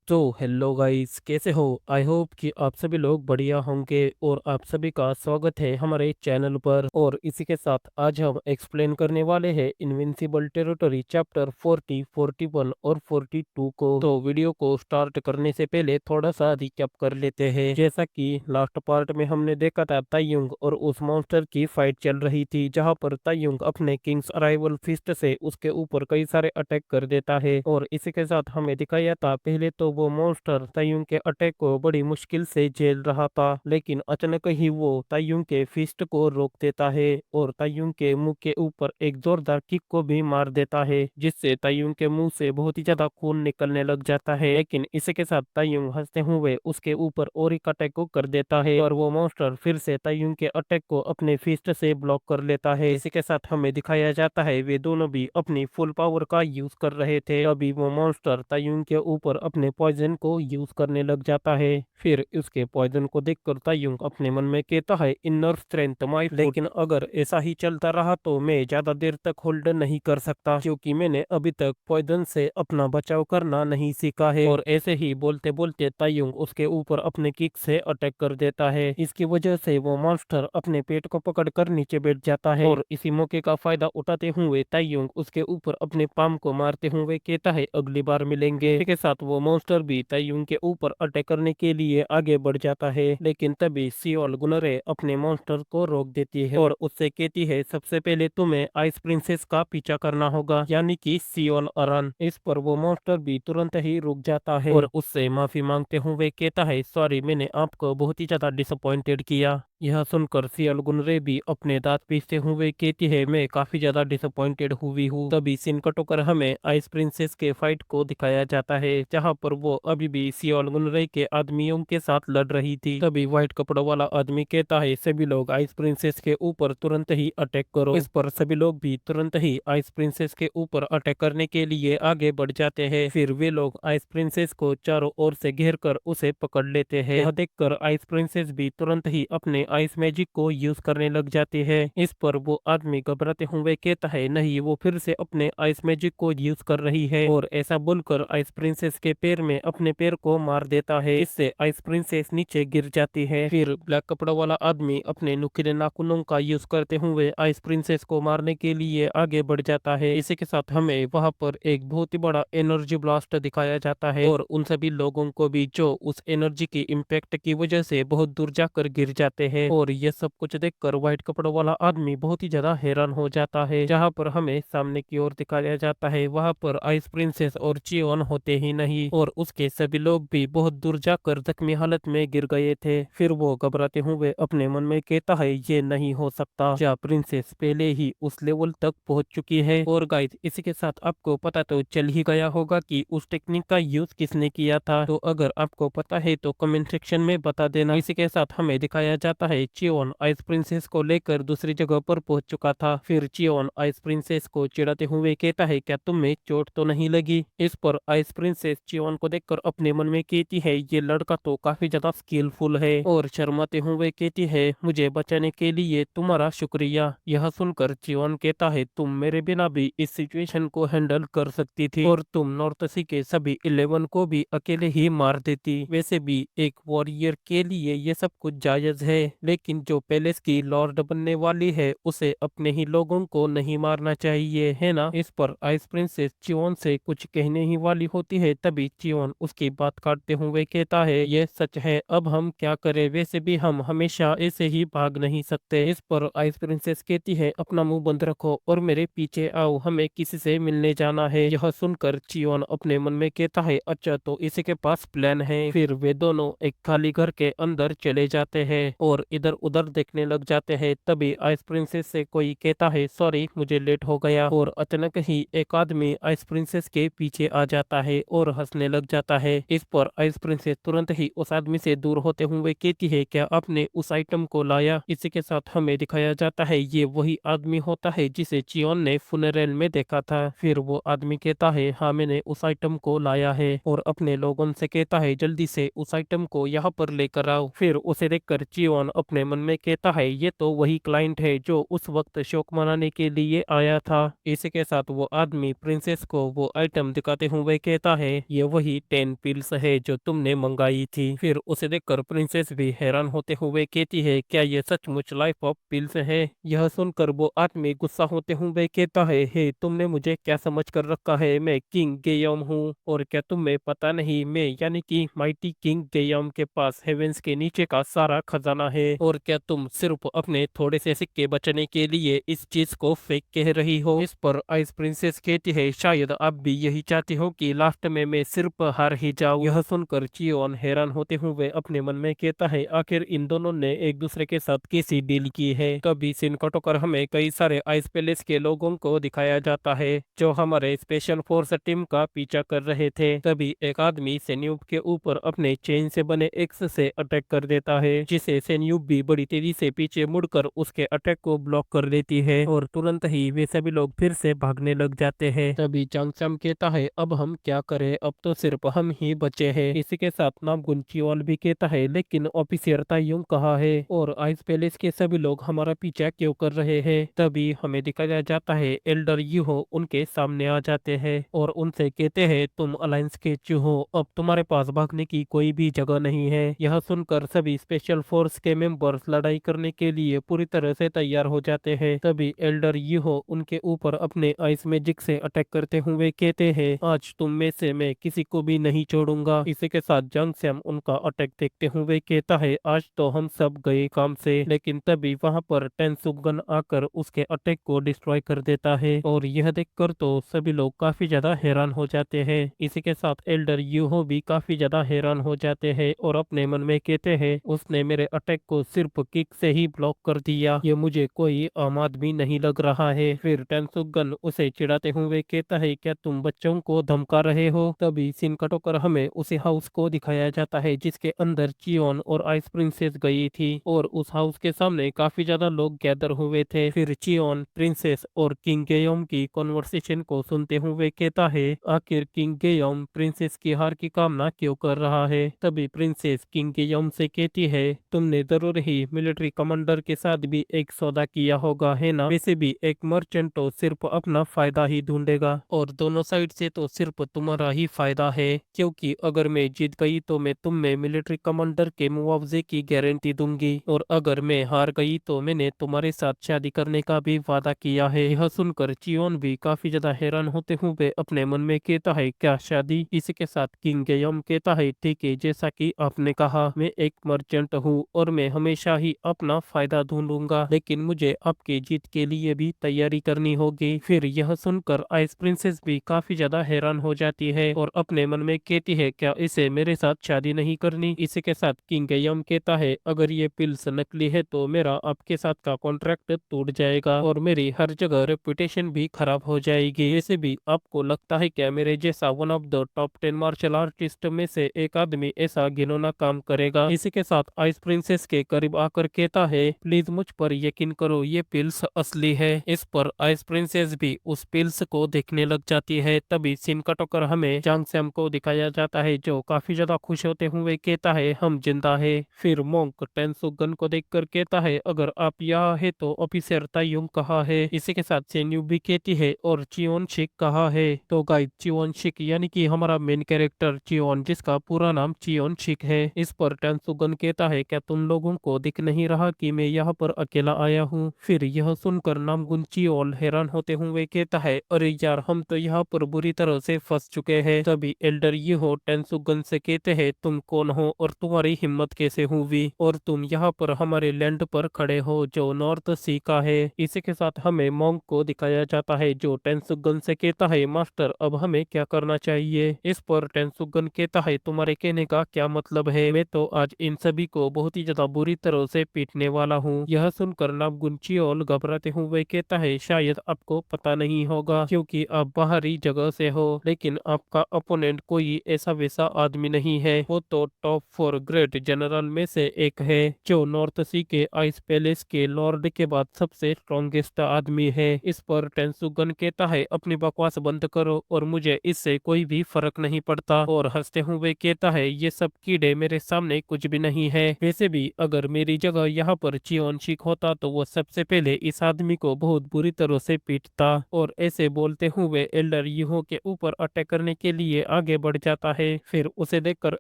तो hello guys, कैसे हो? आई होप कि आप सभी लोग बढ़िया होंगे और आप सभी का स्वागत है हमारे चैनल पर। और इसी के साथ आज हम एक्सप्लेन करने वाले हैं इनविंसिबल टेरिटरी चैप्टर 40, 41 और 42 को। तो वीडियो को स्टार्ट करने से पहले थोड़ा सा रिकैप कर लेते हैं। जैसा कि लास्ट पार्ट में हमने देखा था, तायुंग और उस मॉन्स्टर की फाइट चल रही थी, जहां पर तायुंग अपने किंग्स अराइवल फिस्ट से उसके ऊपर कई सारे अटैक कर देता है। और इसी के साथ हमें दिखाया था, पहले तो वो मॉन्स्टर तायुंग के अटैक को बड़ी मुश्किल से झेल रहा था, लेकिन अचानक ही वो तायुंग के फिस्ट को रोक देता है और तायुंग के मुंह के ऊपर एक जोरदार किक को भी मार देता है, जिससे तायुंग के मुंह से बहुत ही ज्यादा खून निकलने लग जाता है। लेकिन इसी के साथ तायुंग हंसते हुए उसके ऊपर और एक अटैक को कर देता है और वो मॉन्स्टर फिर से तायुंग के अटैक को अपने फिस्ट से ब्लॉक कर लेता है। इसी के साथ हमें दिखाया जाता है वे दोनों भी अपनी फुल पावर का यूज कर रहे थे। अभी वो मॉन्स्टर तायुंग के ऊपर अपने पॉइजन को यूज करने लग जाता है। फिर उसके पॉइजन को देखकर तायुंग अपने मन में कहता है, इनर स्ट्रेंथ माय फुट। लेकिन अगर ऐसा ही चलता रहा तो मैं ज्यादा देर तक होल्ड नहीं कर सकता, क्योंकि मैंने अभी तक पॉइजन से अपना बचाव करना नहीं सीखा है। और ऐसे ही बोलते बोलते तायुंग उसके ऊपर अपने किक से अटैक कर देता है। इसकी वजह से वो मॉन्स्टर अपने पेट को पकड़कर नीचे बैठ जाता है और इसी मौके का फायदा उठाते हुए तायुंग उसके ऊपर अपने पाम को मारते हुए कहता है, अगली बार मिलेंगे। इसी के साथ वो मॉन्स्टर भी तायुंग के ऊपर अटैक करने के लिए आगे बढ़ जाता है, लेकिन तभी सियोल गुनरे अपने मॉन्स्टर को रोक देती है और उससे कहती है, सबसे पहले तुम्हें आइस प्रिंसेस का पीछा करना होगा, यानी कि सियोल अरन। इस पर वो मॉन्स्टर भी तुरंत ही रुक जाता है और उससे माफी मांगते हुए कहता है, सॉरी, मैंने आपको बहुत ही ज्यादा डिसअपॉइंटेड किया। यह सुनकर सियल गुनरे भी अपने दांत पीसते हुए कहती है, मैं काफी ज्यादा डिसअपॉइंटेड हुई हूँ। तभी सीन कट होकर हमें आइस प्रिंसेस के फाइट को दिखाया जाता है, जहाँ पर वो अभी भी सियल गुनरे के आदमियों के साथ लड़ रही थी। तभी व्हाइट कपड़ों वाला आदमी कहता है, सभी लोग आइस प्रिंसेस के ऊपर तुरंत ही अटैक करो। इस पर सभी लोग भी तुरंत ही आइस प्रिंसेस के ऊपर अटैक करने के लिए आगे बढ़ जाते हैं। फिर वे लोग आइस प्रिंसेस को चारों ओर से घेर कर उसे पकड़ लेते हैं। यह देखकर आइस प्रिंसेस भी तुरंत ही अपने आइस मैजिक को यूज करने लग जाती है। इस पर वो आदमी घबराते हुए कहता है, नहीं, वो फिर से अपने आइस मैजिक को यूज कर रही है। और ऐसा बोलकर आइस प्रिंसेस के पैर में अपने पैर को मार देता है। इससे आइस प्रिंसेस नीचे गिर जाती है। फिर ब्लैक कपड़ा वाला आदमी अपने नुकीले नाखूनों का यूज करते हुए आइस प्रिंसेस को मारने के लिए आगे बढ़ जाता है। इसी के साथ हमें वहां पर एक बहुत ही बड़ा एनर्जी ब्लास्ट दिखाया जाता है और उन सभी लोगों को भी जो उस एनर्जी की इम्पैक्ट की वजह से बहुत दूर जाकर गिर जाते हैं। और ये सब कुछ देखकर व्हाइट कपड़ों वाला आदमी बहुत ही ज्यादा हैरान हो जाता है। जहाँ पर हमें सामने की ओर दिखाया जाता है, वहां पर आइस प्रिंसेस और चियोन होते ही नहीं और उसके सभी लोग भी बहुत दूर जाकर जख्मी हालत में गिर गए थे। फिर वो घबराते हुए अपने मन में कहता है, ये नहीं हो सकता, क्या प्रिंसेस पहले ही उस लेवल तक पहुंच चुकी है? और गाइस, इसी के साथ आपको पता तो चल ही गया होगा कि उस टेक्निक का यूज किसने किया था। तो अगर आपको पता है तो कमेंट सेक्शन में बता देना। इसी के साथ हमें दिखाया जाता है, चियोन आइस प्रिंसेस को लेकर दूसरी जगह पर पहुंच चुका था। फिर चियोन आइस प्रिंसेस को चिढ़ाते हुए कहता है, क्या तुम्हें चोट तो नहीं लगी? इस पर आइस प्रिंसेस चियोन को देखकर अपने मन में कहती है, ये लड़का तो काफी ज्यादा स्किलफुल है। और शर्माते हुए कहती है, मुझे बचाने के लिए तुम्हारा शुक्रिया। यह सुनकर चियोन कहता है, तुम मेरे बिना भी इस सिचुएशन को हैंडल कर सकती थी और तुम नॉर्थ सी के सभी 11 को भी अकेले ही मार देती। वैसे भी एक वॉरियर के लिए ये सब कुछ जायज है, लेकिन जो पैलेस की लॉर्ड बनने वाली है उसे अपने ही लोगों को नहीं मारना चाहिए, है ना? इस पर आइस प्रिंसेस चियोन से कुछ कहने ही वाली होती है, तभी चियोन उसकी बात काटते हुए कहता है, ये सच है, अब हम क्या करें? वैसे भी हम हमेशा ऐसे ही भाग नहीं सकते। इस पर आइस प्रिंसेस कहती है, अपना मुंह बंद रखो और मेरे पीछे आओ, हमें किसी से मिलने जाना है। यह सुनकर चियोन अपने मन में कहता है, अच्छा, तो इसी के पास प्लान है। फिर वे दोनों एक खाली घर के अंदर चले जाते हैं और इधर उधर देखने लग जाते हैं। तभी आइस प्रिंसेस से कोई कहता है, सॉरी, मुझे लेट हो गया। और अचानक ही एक आदमी आइस प्रिंसेस के पीछे आ जाता है और हंसने लग जाता है। इस पर आइस प्रिंसेस तुरंत ही उस आदमी से दूर होते हुए कहती है, क्या आपने उस आइटम को लाया? इसी के साथ हमें दिखाया जाता है, ये वही आदमी होता है जिसे चियोन ने फुनरेल में देखा था। फिर वो आदमी कहता है, हाँ, मैंने उस आइटम को लाया है। और अपने लोगों से कहता है, जल्दी से उस आइटम को यहाँ पर लेकर आओ। फिर उसे देखकर चियोन अपने मन में कहता है ये तो वही क्लाइंट है जो उस वक्त शौक मनाने के लिए आया था। इसी के साथ वो आदमी प्रिंसेस को वो आइटम दिखाते हुए कहता है ये वही 10 पिल्स है जो तुमने मंगाई थी। फिर उसे देखकर प्रिंसेस भी हैरान होते हुए कहती है क्या ये सचमुच लाइफ ऑफ पिल्स है। यह सुनकर वो आदमी गुस्सा होते हुए कहता है हे तुमने मुझे क्या समझ कर रखा है, मैं किंग गेयम हूँ और क्या तुम्हें पता नहीं मैं यानी कि माइटी किंग गेयम के पास हेवेंस के नीचे का सारा खजाना है और क्या तुम सिर्फ अपने थोड़े से सिक्के बचने के लिए इस चीज को फेक कह रही हो। इस पर आइस प्रिंसेस कहती है शायद आप भी यही चाहती हो कि लास्ट में मैं सिर्फ हार ही जाऊं। यह सुनकर चियोन हैरान होते हुए अपने मन में कहता है आखिर इन दोनों ने एक दूसरे के साथ कैसी डील की है। कभी सीन कटोकर हमें कई सारे आइस पैलेस के लोगों को दिखाया जाता है जो हमारे स्पेशल फोर्स टीम का पीछा कर रहे थे। तभी एक आदमी सेन्यूब के ऊपर अपने चेन से बने एक्स से अटैक कर देता है जिसे सेन्यूब भी बड़ी तेजी से पीछे मुड़कर उसके अटैक को ब्लॉक कर देती है और तुरंत ही वे सभी लोग फिर से भागने लग जाते हैं। तभी चांगसम कहता है अब हम क्या करें, अब तो सिर्फ हम ही बचे हैं। इसी के साथ नामगुन चियोल भी कहता है लेकिन ऑफिसर तायुंग कहाँ है और आइस पैलेस के सभी लोग हमारा पीछा क्यों कर रहे हैं। तभी हमें दिखाया जाता है एल्डर यूहो उनके सामने आ जाते हैं और उनसे कहते हैं तुम अलायंस के चूहो, अब तुम्हारे पास भागने की कोई भी जगह नहीं है। यह सुनकर सभी स्पेशल फोर्स के मेंबर्स लड़ाई करने के लिए पूरी तरह से तैयार हो जाते हैं। तभी एल्डर यूहो उनके ऊपर अपने आइस मैजिक से अटैक करते हुए कहते हैं आज तुम में से मैं किसी को भी नहीं छोड़ूंगा। इसी के साथ जंग सैम उनका अटैक देखते हुए कहता है आज तो हम सब गए काम से। लेकिन तभी वहां पर टेंसुगन आकर उसके अटैक को डिस्ट्रॉय कर देता है और यह देखकर तो सभी लोग काफी ज्यादा हैरान हो जाते हैं। इसी के साथ एल्डर यूहो भी काफी ज्यादा हैरान हो जाते हैं और अपने मन में कहते हैं उसने मेरे अटैक को सिर्फ किक से ही ब्लॉक कर दिया, ये मुझे कोई आम आदमी नहीं लग रहा है। फिर टेंसुगन उसे चिढ़ाते हुए कहता है क्या तुम बच्चों को धमका रहे हो। तभी सीन कटोकर हमें उसी हाउस को दिखाया जाता है जिसके अंदर चियोन और आइस प्रिंसेस गई थी और उस हाउस के सामने काफी ज्यादा लोग गैदर हुए थे। फिर चियोन प्रिंसेस और किंग गेयोम की कॉन्वर्सेशन को सुनते हुए कहता है आखिर किंग गेयोम प्रिंसेस की हार की कामना क्यों कर रहा है। तभी प्रिंसेस किंग गेयोम से कहती है तुमने जरूर ही मिलिट्री कमांडर के साथ भी एक सौदा किया होगा है ना, वैसे भी एक मर्चेंट तो सिर्फ अपना फायदा ही ढूंढेगा और दोनों साइड से तो सिर्फ तुम्हारा ही फायदा है क्योंकि अगर मैं जीत गई तो मैं तुम्हें मिलिट्री कमांडर के मुआवजे की गारंटी दूंगी और अगर मैं हार गई तो मैंने तुम्हारे साथ शादी करने का भी वादा किया है। यह सुनकर चियोन भी काफी ज्यादा हैरान होते हुए अपने मन में कहता है क्या शादी। इसी के साथ किंग गेयम कहता है ठीक है जैसा कि आपने कहा मैं एक मर्चेंट हूँ और मैं हमेशा ही अपना फायदा ढूंढूंगा लेकिन मुझे आपकी जीत के लिए भी तैयारी करनी होगी। फिर यह सुनकर आइस प्रिंसेस भी काफी ज्यादा हैरान हो जाती है और अपने मन में कहती है क्या इसे मेरे साथ शादी नहीं करनी। इसी के साथ किंग गेयम कहता है अगर ये पिल्स नकली है तो मेरा आपके साथ का कॉन्ट्रैक्ट टूट जाएगा और मेरी हर जगह रेपुटेशन भी खराब हो जाएगी। वैसे भी आपको लगता है क्या मेरे जैसा one of the top 10 martial artist में से एक आदमी ऐसा घिनौना काम करेगा। इसी के साथ आइस प्रिंसेस के करीब आकर कहता है प्लीज मुझ पर यकीन करो ये पिल्स असली है। इस पर आइस प्रिंसेस भी उस पिल्स को देखने लग जाती है। तभी सीन कट होकर हमें जांग सैम को दिखाया जाता है जो काफी ज्यादा खुश होते हुए कहता है हम जिंदा है। फिर मोंक टेंसुगन को देखकर कहता है अगर आप यहाँ है तो ऑफिसर तायुंग कहाँ है। इसी के साथ सेन्यू भी कहती है और चियोन शिक कहाँ है। तो गाइस चियोन शिक यानी कि हमारा मेन कैरेक्टर चियोन जिसका पूरा नाम चियोन शिक है। इस पर टेंसुगन कहता है क्या तुम लोगों को दिख नहीं रहा कि मैं यहाँ पर अकेला आया हूँ। फिर यह सुनकर नामगुन चियोल हैरान होते हुए कहता है अरे यार हम तो यहाँ पर बुरी तरह से फंस चुके हैं। तभी एल्डर यूहो टेंसुगन से कहते हैं तुम कौन हो और तुम्हारी हिम्मत कैसे हुई और तुम यहाँ पर हमारे लैंड पर खड़े हो जो नॉर्थ सी का है। इसी के साथ हमें मोंग को दिखाया जाता है जो टेंसुगन से कहता है मास्टर अब हमें क्या करना चाहिए। इस पर टेंसुगन कहता है तुम्हारे कहने का क्या मतलब है, मैं तो आज इन सभी को बहुत ही ज्यादा बुरी तरह से पीटने वाला हूँ। यह सुनकर नामगुन चियोल घबराते हुए कहता है शायद आपको पता नहीं होगा क्योंकि आप बाहरी जगह से हो लेकिन आपका ओपोनेंट कोई ऐसा वैसा आदमी नहीं है, वो तो टॉप 4 ग्रेट जनरल में से एक है जो नॉर्थ सी के आइस पैलेस के लॉर्ड के बाद सबसे स्ट्रॉन्गेस्ट आदमी है। इस पर टेंसुगन कहता है अपनी बकवास बंद करो और मुझे इससे कोई भी फर्क नहीं पड़ता और हंसते हुए कहता है ये सब कीड़े मेरे सामने कुछ भी नहीं है। वैसे भी अगर मेरी जगह यहाँ पर चियोन शिक होता तो वो सबसे पहले इस आदमी को बहुत बुरी तरह से पीटता और ऐसे बोलते हुए एल्डर यूहो के ऊपर अटैक करने के लिए आगे बढ़ जाता है। फिर उसे देखकर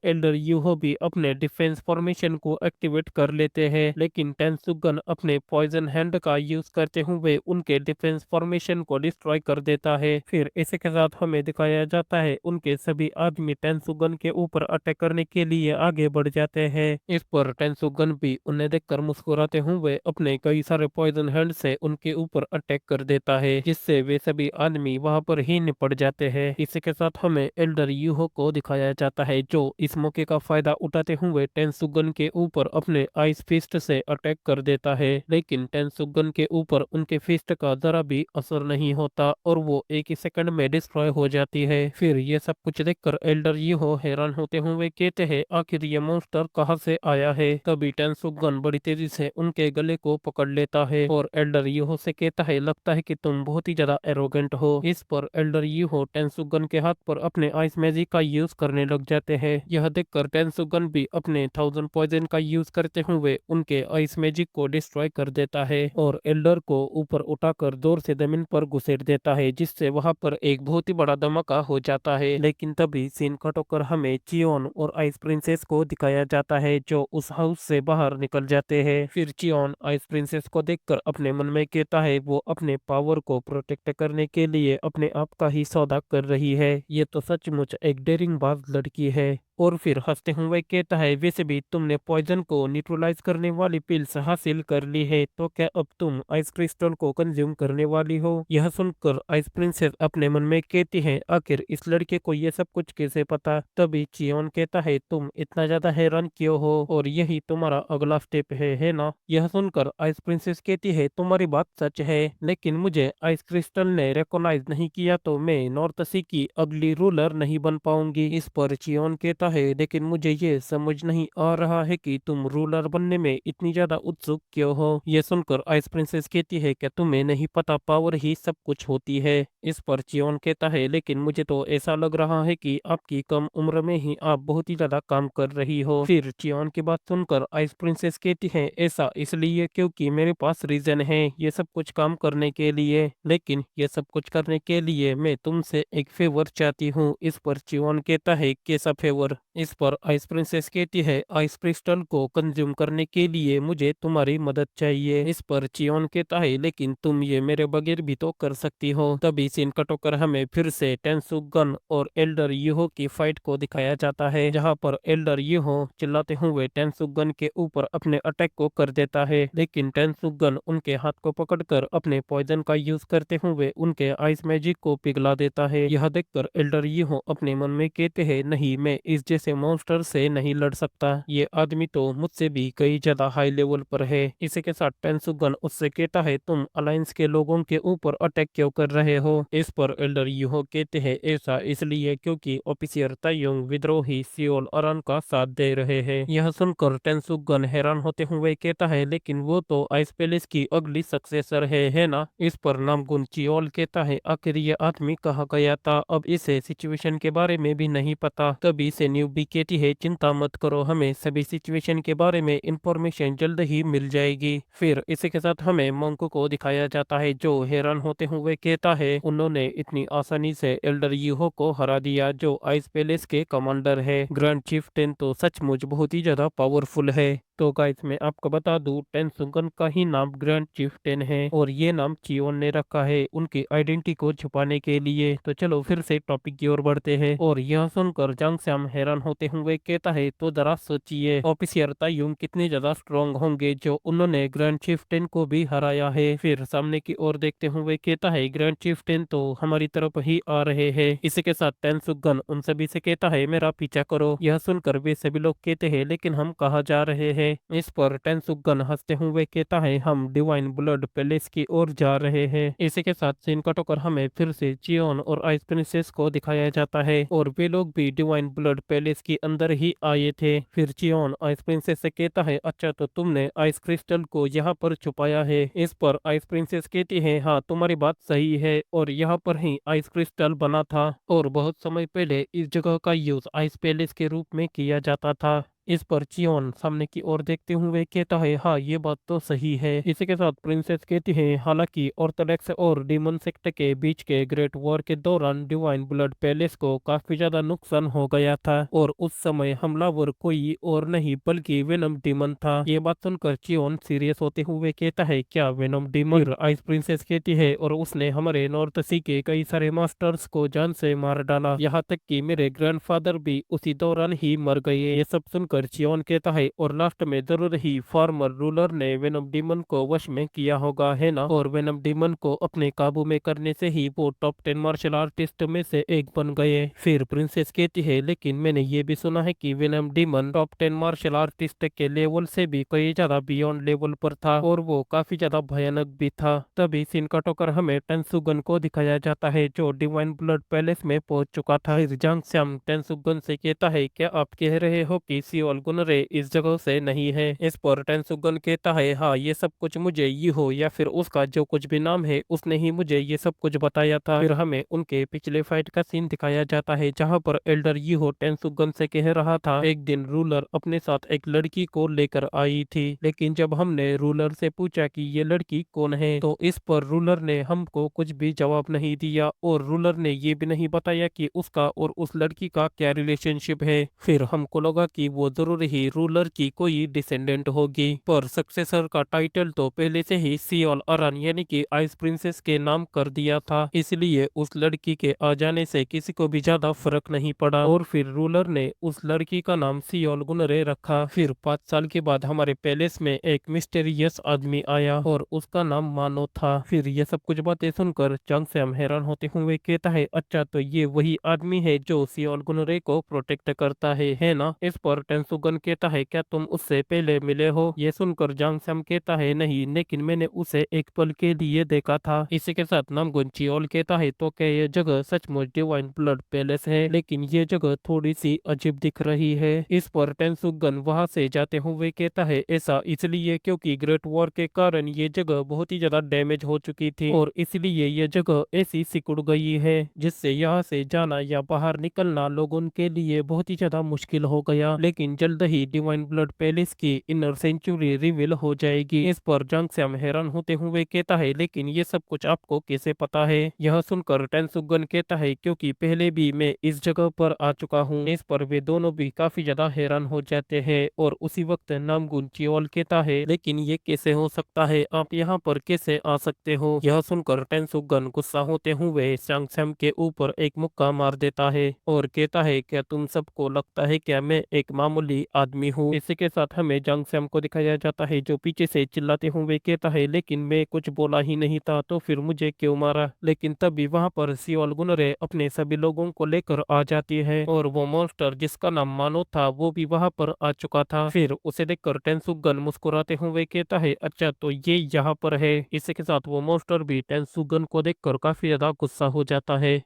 एल्डर यूहो भी अपने डिफेंस फॉर्मेशन को एक्टिवेट कर लेते हैं, लेकिन टेंसुगन अपने पॉइजन हैंड का यूज करते हुए उनके डिफेंस फॉर्मेशन को डिस्ट्रॉय कर देता है। फिर इसी के साथ हमें दिखाया जाता है उनके सभी आदमी टेंसुगन के ऊपर अटैक करने के लिए आगे बढ़ जाते हैं। इस पर टेंसुगन भी उन्हें देखकर मुस्कुराते हुए अपने कई सारे पॉइजन हैंड से उनके ऊपर अटैक कर देता है, जिससे वे सभी आदमी वहां पर ही निपट जाते हैं। इसी के साथ हमें एल्डर यूहो को दिखाया जाता है जो इस मौके का फायदा उठाते हुए टेंसुगन के ऊपर अपने आइस फिस्ट से अटैक कर देता है, लेकिन टेंसुगन के ऊपर उनके फिस्ट का जरा भी असर नहीं होता और वो एक ही सेकंड में डिस्ट्रॉय हो जाती है। फिर ये सब कुछ देखकर एल्डर यूहो हैरान होते हुए कहते हैं आखिर ये मॉन्स्टर कहाँ से आया है। तभी टेंसुगन बड़ी तेजी से उनके गले को पकड़ लेता है और एल्डर यूहो से कहता है लगता है कि तुम बहुत ही ज्यादा एरोगेंट हो। इस पर एल्डर यूहो टेंसुगन के हाथ पर अपने आइस मैजिक का यूज करने लग जाते हैं। यह देखकर टेंसुगन भी अपने 1000 पॉइजन का यूज करते हुए उनके आइस मैजिक को डिस्ट्रॉय कर देता है और एल्डर को ऊपर उठाकर जोर से जमीन पर घुसेड़ देता है, जिससे वहां पर एक बहुत ही बड़ा धमाका हो जाता है। लेकिन तभी सीन कट होकर हमें चियोन और आइस प्रिंसेस को दिखाया जाता है जो उस हाउस से बाहर निकल जाते हैं। फिर चियोन आइस प्रिंसेस को देखकर अपने मन में कहता है वो अपने पावर को प्रोटेक्ट करने के लिए अपने आप का ही सौदा कर रही है। ये तो सचमुच एक डेयरिंग बाज लड़की है। और फिर हंसते हुए कहता है वैसे भी तुमने पॉइजन को न्यूट्रलाइज करने वाली पिल्स हासिल कर ली है, तो क्या अब तुम आइस क्रिस्टल को कंज्यूम करने वाली हो। यह सुनकर आइस प्रिंसेस अपने मन में कहती है आखिर इस लड़के को ये सब कुछ कैसे पता। तभी चियोन कहता है तुम इतना ज्यादा हैरान क्यों हो और यही तुम्हारा अगला स्टेप है ना। यह सुनकर आइस प्रिंसेस कहती है तुम्हारी बात सच है, लेकिन मुझे आइस क्रिस्टल ने रिकॉग्नाइज नहीं किया तो मैं नॉर्थ सी की अगली रूलर नहीं बन पाऊंगी। इस पर चियोन कहता है लेकिन मुझे ये समझ नहीं आ रहा है कि तुम रूलर बनने में इतनी ज्यादा उत्सुक क्यों हो। यह सुनकर आइस प्रिंसेस कहती है क्या तुम्हें नहीं पता पावर ही सब कुछ होती है। इस पर चियोन कहता है लेकिन मुझे तो ऐसा लग रहा है कि आपकी कम उम्र में ही आप बहुत ही ज्यादा काम कर रही हो। फिर चियोन की बात सुनकर आइस प्रिंसेस कहती है ऐसा इसलिए क्योंकि मेरे पास रीजन है ये सब कुछ काम करने के लिए, लेकिन ये सब कुछ करने के लिए मैं तुमसे एक फेवर चाहती हूँ। इस पर चियोन कहता है कैसा फेवर। इस पर आइस प्रिंसेस कहती है आइस क्रिस्टल को कंज्यूम करने के लिए मुझे तुम्हारी मदद चाहिए। इस पर चियोन कहता है लेकिन तुम ये मेरे बगैर भी तो कर सकती हो। तभी सीन कट होकर हमें फिर से टेंसुगन और एल्डर यूहो की फाइट को दिखाया जाता है, जहां पर एल्डर यूहो चिल्लाते हुए टेंसुगन के ऊपर अपने अटैक को कर देता है, लेकिन टेंसुगन उनके हाथ को पकड़कर अपने पॉइजन का यूज करते हुए उनके आइस मैजिक को पिघला देता है। यह देखकर एल्डर यूहो अपने मन में कहते हैं नहीं मैं इस जैसे मॉन्स्टर से नहीं लड़ सकता, ये आदमी तो मुझसे भी कई ज्यादा हाई लेवल पर है। इसी के साथ टेंसुगन उससे कहता है तुम अलायंस के लोगों के ऊपर अटैक क्यों कर रहे हो। इस पर एल्डर यूहो कहते हैं ऐसा इसलिए क्योंकि ऑफिसर तायुंग विद्रोही सियोल अरन का साथ दे रहे हैं। यह सुनकर टेंसुगन हैरान होते हुए कहता है लेकिन वो तो आइस पैलेस की अगली सक्सेसर है ना। इस पर नामगुन चियोल कहता है आखिर ये आदमी कहाँ गया था, अब इसे सिचुएशन के बारे में भी नहीं पता। तभी से न्यूबी कहती है चिंता मत करो हमें सभी सिचुएशन के बारे में इंफॉर्मेशन जल्द ही मिल जाएगी। फिर इसी के साथ हमें मंकू को दिखाया जाता है जो हैरान होते हुए कहता है उन्होंने इतनी आसानी से एल्डर यूहो को हरा दिया जो आइस पैलेस के कमांडर है। ग्रैंड चीफ्टेन तो सचमुच बहुत ही ज्यादा पावरफुल है। तो गाइस मैं आपको बता दूं टेंसुगन का ही नाम ग्रैंड चीफ्टेन है और ये नाम चियोन ने रखा है उनकी आइडेंटिटी को छुपाने के लिए। तो चलो फिर से टॉपिक की ओर बढ़ते हैं और यह सुनकर जांग स्याम हैरान होते हुए कहता है तो जरा सोचिए ऑफिसर तायुंग कितने ज्यादा स्ट्रॉन्ग होंगे जो उन्होंने ग्रैंड चीफ्टेन को भी हराया है। फिर सामने की ओर देखते हुए कहता है ग्रैंड चीफ्टेन तो हमारी तरफ ही आ रहे हैं। इसी के साथ टेंसुगन उन सभी से कहता है मेरा पीछा करो। यह सुनकर वे सभी लोग कहते हैं लेकिन हम कहाँ जा रहे हैं। इस पर टेंसुगन हंसते हुए कहता है हम डिवाइन ब्लड पैलेस की ओर जा रहे हैं। इसी के साथ सीन कट होकर हमें फिर से चियोन और आइस प्रिंसेस को दिखाया जाता है और वे लोग भी डिवाइन ब्लड पैलेस के अंदर ही आए थे। फिर चियोन आइस प्रिंसेस से कहता है अच्छा तो तुमने आइस क्रिस्टल को यहाँ पर छुपाया है। इस पर आइस प्रिंसेस कहती है हाँ तुम्हारी बात सही है और यहाँ पर ही आइस क्रिस्टल बना था और बहुत समय पहले इस जगह का यूज आइस पैलेस के रूप में किया जाता था। इस पर चियोन सामने की ओर देखते हुए कहता है, हाँ ये बात तो सही है। इसी के साथ प्रिंसेस कहती है, हालांकि ऑर्थोडॉक्स और डीमन सेक्ट के बीच के ग्रेट वॉर के दौरान डिवाइन ब्लड पैलेस को काफी ज्यादा नुकसान हो गया था और उस समय हमलावर कोई और नहीं बल्कि वेनम डीमन था। ये बात सुनकर चियोन सीरियस होते हुए कहता है, क्या वेनम डीमन? फिर आइस प्रिंसेस कहती है, और उसने हमारे नॉर्थ सी के कई सारे मास्टर्स को जान से मार डाला, यहाँ तक कि मेरे ग्रैंडफादर भी उसी दौरान ही मर गए। ये सब सुनकर चियोन कहता है, और लास्ट में जरूर ही फॉर्मर रूलर ने वेनम डीमन को वश में किया होगा, है ना? और वेनम डीमन को अपने काबू में करने से ही वो टॉप 10 मार्शल आर्टिस्ट में से एक बन गए। फिर प्रिंसेस कहती है, लेकिन मैंने ये भी सुना है कि venom demon top 10 martial artist के लेवल से भी कई ज्यादा बियॉन्ड लेवल पर था और वो काफी ज्यादा भयानक भी था। तभी सीन कट होकर हमें टेंसुगन को दिखाया जाता है, जो डिवाइन ब्लड पैलेस में पहुंच चुका था। फिर जांग स्याम टेंसुगन से कहता है, क्या आप कह रहे हो कि सियोल गुनरे इस जगह से नहीं है? इस पर टेंसुगन कहता है, हाँ ये सब कुछ मुझे ये हो या फिर उसका जो कुछ भी नाम है उसने ही मुझे ये सब कुछ बताया था। फिर हमें उनके पिछले फाइट का सीन दिखाया जाता है, जहाँ पर एल्डर यीहो टेंसुगन से कह रहा था, एक दिन रूलर अपने साथ एक लड़की को लेकर आई थी, लेकिन जब हमने रूलर से पूछा कि ये लड़की कौन है, तो इस पर रूलर ने हमको कुछ भी जवाब नहीं दिया और रूलर ने ये भी नहीं बताया कि उसका और उस लड़की का क्या रिलेशनशिप है। फिर हमको लगा कि वो जरूर ही रूलर की कोई डिसेंडेंट होगी, पर सक्सेसर का टाइटल तो पहले से ही सियोल अरन यानी कि आइस प्रिंसेस के नाम कर दिया था, इसलिए उस लड़की के आ जाने से किसी को भी ज्यादा फर्क नहीं पड़ा और फिर रूलर ने उस लड़की का नाम सियोल गुनरे रखा। फिर 5 साल के बाद हमारे पैलेस में एक मिस्टीरियस आदमी आया और उसका नाम मानो था। फिर ये सब कुछ बातें सुनकर जांग सैम हैरान होते हुए कहता है, अच्छा तो ये वही आदमी है जो सियोल गुनरे को प्रोटेक्ट करता है ना? इस पर टेंसुगन कहता है, क्या तुम उससे पहले मिले हो? ये सुनकर जांग सैम कहता है, नहीं, लेकिन मैंने उसे एक पल के लिए देखा था। इसी के साथ नामगुन चियोल कहता है, तो क्या ये जगह सचमुच डिवाइन ब्लड पैलेस है? लेकिन ये जगह थोड़ी सी अजीब दिख रही है। इस पर टेंसुगन वहां से जाते हुए कहता है, ऐसा इसलिए क्योंकि ग्रेट वॉर के कारण ये जगह बहुत ही ज्यादा डैमेज हो चुकी थी और इसलिए ये जगह ऐसी सिकुड़ गई है जिससे यहाँ से जाना या बाहर निकलना लोगों के लिए बहुत ही ज्यादा मुश्किल हो गया। लेकिन जल्द ही डिवाइन ब्लड पैलेस की इनर सेंचुरी रिवील हो जाएगी। इस पर जांग सैम हैरान होते हुए कहता है, लेकिन ये सब कुछ आपको कैसे पता है? यह सुनकर टेंसुगन कहता है, क्योंकि पहले भी मैं इस जगह पर आ चुका हूँ। इस पर वे दोनों भी काफी ज्यादा हैरान हो जाते हैं और उसी वक्त नामगुन चियोल कहता है, लेकिन ये कैसे हो सकता है? आप यहाँ पर कैसे आ सकते हो? यह सुनकर टेंसुगन गुस्सा होते हुए जांग सैम के ऊपर एक मुक्का मार देता है और कहता है, क्या तुम सबको लगता है क्या मैं एक मामूली आदमी हूँ? इसी के साथ हमें जांग सैम को दिखाया जाता है, जो पीछे से चिल्लाते हुए कहता है, लेकिन मैं कुछ बोला ही नहीं था तो फिर मुझे क्यों मारा? लेकिन तभी वहां पर सियोल गुनरे अपने सभी लोगों को लेकर आ जाती है और वो मॉन्स्टर जिसका नाम मानो था वो भी वहां पर आ चुका था। फिर उसे देखकर टेंसुगन मुस्कुराते हुए कहता है, अच्छा तो ये यहाँ पर है। इसी के साथ वो मॉन्स्टर भी टेंसुगन को देखकर काफी ज्यादा गुस्सा हो जाता है।